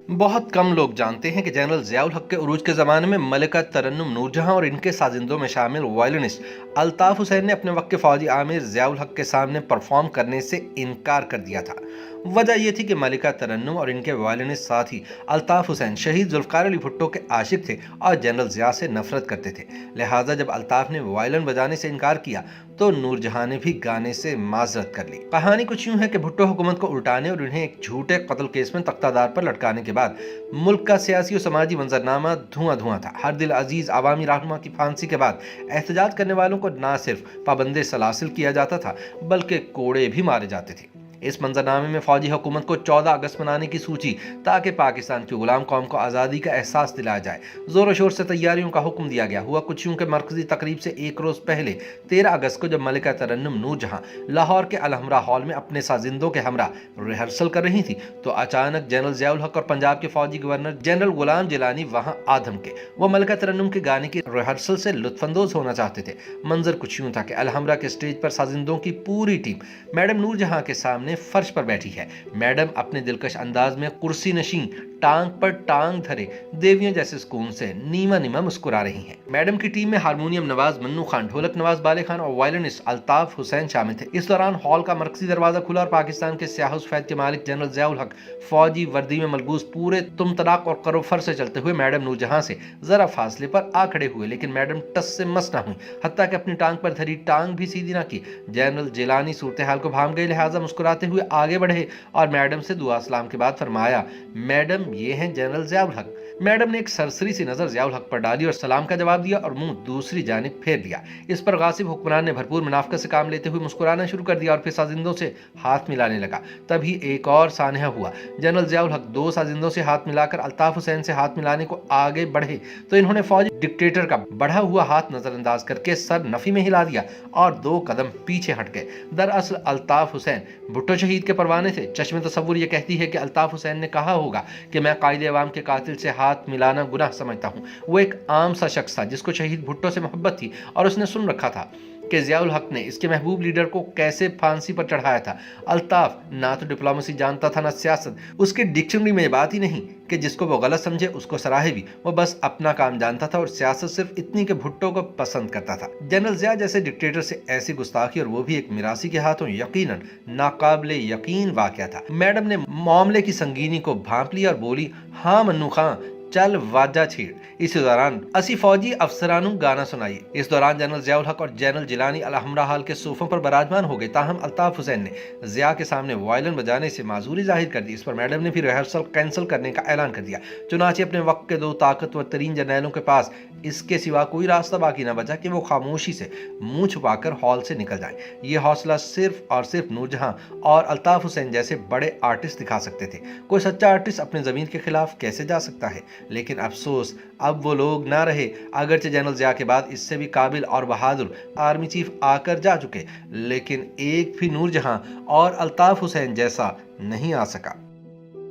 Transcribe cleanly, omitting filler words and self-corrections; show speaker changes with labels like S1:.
S1: बहुत कम लोग जानते हैं कि जनरल ज़ियाउल हक के उरूज के ज़माने में मलिका तरन्नुम नूरजहां और इनके साजिंदों में शामिल वायलिनिस्ट अल्ताफ़ हुसैन ने अपने वक्त के फ़ौजी आमिर ज़ियाउल हक के सामने परफॉर्म करने से इनकार कर दिया था। वजह यह थी कि मलिका तरन्नुम और इनके वायलिनिस्ट साथी अल्ताफ़ हुसैन शहीद जुल्फ़िकार अली भुट्टो के आशिक थे और जनरल ज़िया से नफरत करते थे। लिहाजा जब अल्ताफ़ ने वायलिन बजाने से इनकार किया तो नूरजहां ने भी गाने से माजरत कर ली। कहानी कुछ यूं है कि भुट्टो हुकूमत को उल्टाने और उन्हें एक झूठे कत्ल केस में तख्तादार पर लटकाने के बाद मुल्क का सियासी और समाजी मंजरनामा धुआं धुआं था। हर दिल अजीज आवामी रहनुमा की फांसी के बाद एहतजाज करने वालों को न सिर्फ पाबंदे सलासिल किया जाता था बल्कि कोड़े भी मारे जाते थे। इस मंजरनामे में फौजी हुकूमत को 14 अगस्त मनाने की सूची ताकि पाकिस्तान की गुलाम कौम को आज़ादी का एहसास दिलाया जाए जोर शोर से तैयारियों का हुक्म दिया गया। हुआ कुछ यूं के मरकजी तकरीब से एक रोज पहले 13 अगस्त को जब मलिका तरन्नुम नूरजहां लाहौर के अलहमरा हॉल में अपने साजिंदों के हमरा रिहर्सल कर रही थी तो अचानक जनरल ज़ियाउल हक और पंजाब के फौजी गवर्नर जनरल गुलाम जिलानी वहां आ धमके। वो मलिका तरन्नुम के गाने की रिहर्सल से लुत्फानंदोज होना चाहते थे। मंजर कुछ यूं था कि अलहमरा के स्टेज पर साजिंदों की पूरी टीम मैडम नूरजहां के सामने फर्श पर बैठी है। मैडम अपने दिलकश अंदाज में कुर्सी नशीं टांग पर टांग धरे देवियों जैसे सुकून से नीमा नीमा मुस्कुरा रही हैं। मैडम की टीम में हारमोनियम नवाज मन्नू खान, ढोलक नवाज बाले खान और वायलिनिस्ट अल्ताफ हुसैन शामिल थे। इस दौरान हॉल का मरकजी दरवाजा खुला और पाकिस्तान के स्याह सफेद के मालिक जनरल ज़ियाउल हक फौजी वर्दी में मलबूस पूरे तुम तलाक और करोफर से चलते हुए मैडम नूरजहां से जरा फासले पर आ खड़े हुए, लेकिन मैडम टस से मस न हुई, हत्ता कि अपनी टांग पर धरी टांग भी सीधी न की। जनरल जिलानी सूरत हाल को भाम गए, लिहाजा मुस्कुराते हुए आगे बढ़े और मैडम से दुआ सलाम के बाद फरमाया, मैडम ये हैं जनरल ज़ियाउल हक। मैडम ने एक सरसरी सी नजर ज़ियाउल हक पर डाली और सलाम का जवाब दिया और मुंह दूसरी जानिब फेर लिया। इस पर गासिब हुक्मरान ने भरपूर मुनाफकत से काम लेते हुए मुस्कुराना शुरू कर दिया और फिर साजिंदों से हाथ मिलाने लगा। तभी एक और सानहा हुआ। जनरल ज़ियाउल हक दो साजिंदों से हाथ मिलाकर अल्ताफ हुसैन से हाथ मिलाने को आगे बढ़े तो इन्होंने फौजी डिक्टेटर का बढ़ा हुआ हाथ नजरअंदाज करके सर नफी में हिला दिया और 2 कदम पीछे हट गए। दरअसल अल्ताफ हुसैन भुट्टो शहीद के परवाने थे। चश्मे तसव्वुर ये कहती है कि अल्ताफ हुसैन ने कहा होगा कि मैं कायदे अवाम के कातिल से हाथ मिलाना गुनाह समझता हूँ। वो एक आम सा शख्स था जिसको शहीद भुट्टो से मोहब्बत थी और उसने सुन रखा था कि ज़ियाउल हक ने इसके महबूब लीडर को कैसे फांसी पर चढ़ाया था। अल्ताफ ना तो डिप्लोमेसी जानता था ना सियासत। उसकी डिक्शनरी में बात ही नहीं कि जिसको वो गलत समझे उसको सराहे भी। वो बस अपना काम जानता था और सियासत सिर्फ इतनी कि भुट्टो को पसंद करता था। जनरल ज़िया जैसे डिक्टेटर से ऐसी गुस्ताखी और वो भी एक मिरासी के हाथों यकीनन नाकाबिले यकीन वाकया था। मैडम ने मामले की संगीनी को भांप लिया और बोली, हाँ मन्नू खां चल वाजा छेड़। इसी दौरान असी फौजी अफसरानों गाना सुनाइए। इस दौरान जनरल ज़ियाउल हक और जनरल जिलानी अलहमरा हाल के सोफों पर बराजमान हो गए। ताहम अल्ताफ हुसैन ने ज़िया के सामने वायलिन बजाने से माजूरी जाहिर कर दी। इस पर मैडम ने भी रिहर्सल कैंसिल करने का ऐलान कर दिया। चुनाचे अपने वक्त के 2 ताकतवर तरीन जर्नैलों के पास इसके सिवा कोई रास्ता बाकी न बचा कि वो खामोशी से मुंह छुपाकर हॉल से निकल जाएं। ये हौसला सिर्फ और सिर्फ नूरजहां और अल्ताफ हुसैन जैसे बड़े आर्टिस्ट दिखा सकते थे। कोई सच्चा आर्टिस्ट अपने ज़मीन के खिलाफ कैसे जा सकता है? लेकिन अफसोस अब वो लोग ना रहे। अगरचे जनरल ज़िया के बाद इससे भी काबिल और बहादुर आर्मी चीफ आकर जा चुके, लेकिन एक भी नूरजहां और अल्ताफ हुसैन जैसा नहीं आ सका।